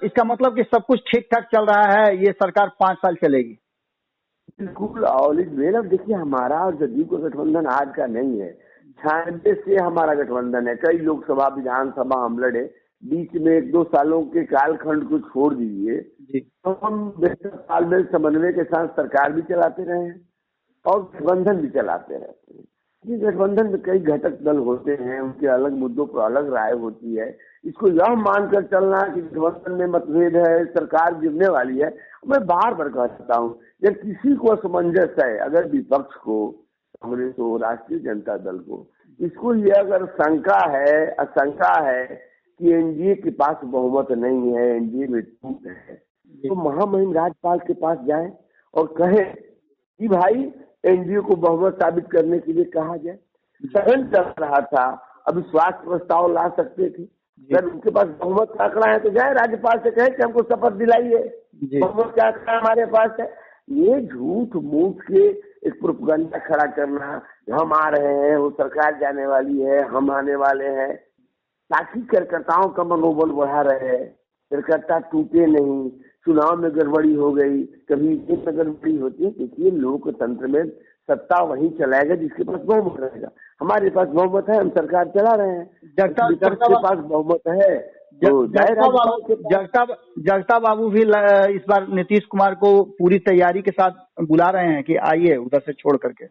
इसका मतलब कि सब कुछ ठीक ठाक चल रहा है, ये सरकार 5 साल चलेगी। बिल्कुल ऑल इज वेल। अब देखिए, हमारा और जदयू का गठबंधन आज का नहीं है, 96 से हमारा गठबंधन है। कई लोकसभा विधानसभा हम लड़े, बीच में 1-2 सालों के कालखंड को छोड़ दीजिए तो हम बेहतर तालमेल समन्वय के साथ सरकार भी चलाते रहे हैं और गठबंधन भी चलाते रहते हैं। ये गठबंधन में कई घटक दल होते हैं, उनके अलग मुद्दों पर अलग राय होती है। इसको यह मानकर चलना कि गठबंधन में मतभेद है, सरकार गिरने वाली है, मैं बार बार कहता हूँ, जब किसी को असमंजस है, अगर विपक्ष को, कांग्रेस को, राष्ट्रीय जनता दल को, इसको ये अगर शंका है, आशंका है कि एनडीए के पास बहुमत नहीं है, एनडीए में टूट है, तो महामहिम राज्यपाल के पास जाए और कहे कि भाई एनडीए को बहुमत साबित करने के लिए कहा जाए। सदन चल रहा था, अविश्वास प्रस्ताव ला सकते थे, अगर उनके पास बहुमत का आंकड़ा है तो जाए राज्यपाल से कहे कि हमको शपथ दिलाइए, बहुमत का आंकड़ा हमारे पास है। ये झूठ मूठ के एक प्रोपेगेंडा खड़ा करना, हम आ रहे हैं, वो सरकार जाने वाली है, हम आने वाले हैं, ताकि कार्यकर्ताओं का मनोबल बढ़ा रहे, कार्यकर्ता टूटे नहीं। चुनाव में गड़बड़ी हो गई, कभी में गड़बड़ी होती है। देखिए, लोकतंत्र में सत्ता वही चलाएगा जिसके पास बहुमत रहेगा। हमारे पास बहुमत है, हम सरकार चला रहे हैं। विपक्ष के पास बहुमत है तो जगता बाबू भी इस बार नीतीश कुमार को पूरी तैयारी के साथ बुला रहे हैं कि आइए उधर से छोड़ करके।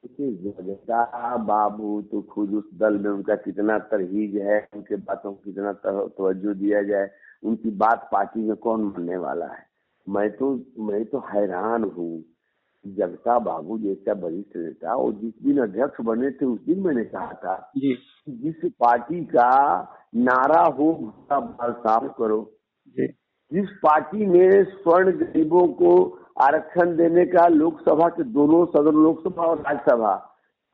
जगता बाबू तो खुद उस दल में उनका कितना तरहीज है, उनके बातों को कितना तवज्जो दिया जाए, उनकी बात पार्टी में कौन मानने वाला है। मैं तो हैरान हूँ, जगता बाबू जैसा वरिष्ठ नेता, और जिस दिन अध्यक्ष बने थे उस दिन मैंने कहा था जिस पार्टी का नारा हो भूसा बाल साफ करो, जिस पार्टी ने स्वर्ण गरीबों को आरक्षण देने का लोकसभा के दोनों सदन, लोकसभा और राज्यसभा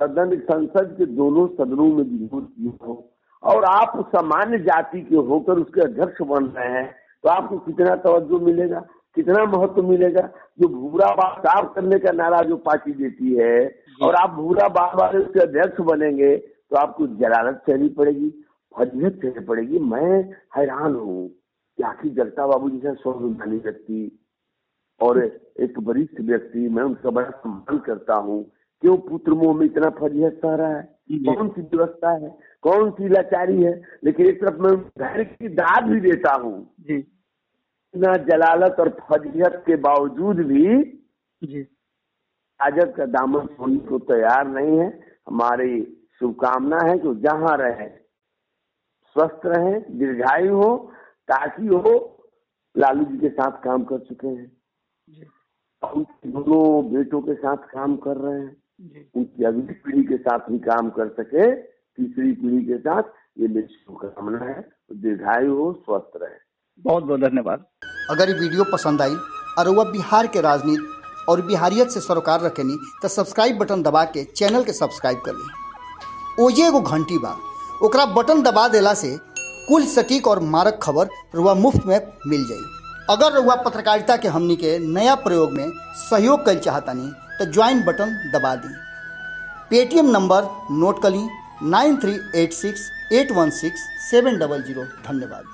सदन, संसद के दोनों सदनों में विरोध किया हो, और आप सामान्य जाति के होकर उसके अध्यक्ष बन रहे हैं, तो आपको कितना तवज्जो मिलेगा, कितना महत्व मिलेगा। जो भूरा बाल साफ करने का नारा जो पार्टी देती है और आप भूरा बाल वाले उसके अध्यक्ष बनेंगे, तो आपको जलालत सहनी पड़ेगी, फजीहत सहनी पड़ेगी। मैं हैरान हूँ कि आखिर जगता बाबू जैसा स्वाभिमानी व्यक्ति और एक वरिष्ठ व्यक्ति, मैं उनका बड़ा सम्मान करता हूँ, क्यों पुत्र मोह में इतना फजीहत सह रहा है? कौन सी व्यवस्था है, कौन सी लाचारी है? लेकिन एक तरफ मैं धैर्य की दाद भी देता हूँ, इतना जलालत और फजीहत के बावजूद भी आजाद का दामन छोड़ने को तैयार नहीं है। हमारी शुभकामना है कि जहाँ रहे स्वस्थ रहे, दीर्घायु हो, ताकि वो लालू जी के साथ काम कर चुके हैं, उनके दोनों बेटों के साथ काम कर रहे हैं, उनकी अगली पीढ़ी के साथ भी काम कर सके, तीसरी पीढ़ी के साथ। ये मेरी शुभकामना है, दीर्घायु हो, स्वस्थ रहे। बहुत बहुत धन्यवाद। अगर ये वीडियो पसंद आई और वह बिहार के राजनीति और बिहारियत से सरोकार रखेनी तो सब्सक्राइब बटन दबा के चैनल के सब्सक्राइब कर ली। ओजे एगो घंटी बा, ओकरा बटन दबा देला से कुल सटीक और मारक खबर रुआ मुफ्त में मिल जाई। अगर रुआ पत्रकारिता के हमनी के नया प्रयोग में सहयोग कर चाहतानी तो ज्वाइन बटन दबा दी। पेटीएम नंबर नोट कर ली 9386816700। धन्यवाद।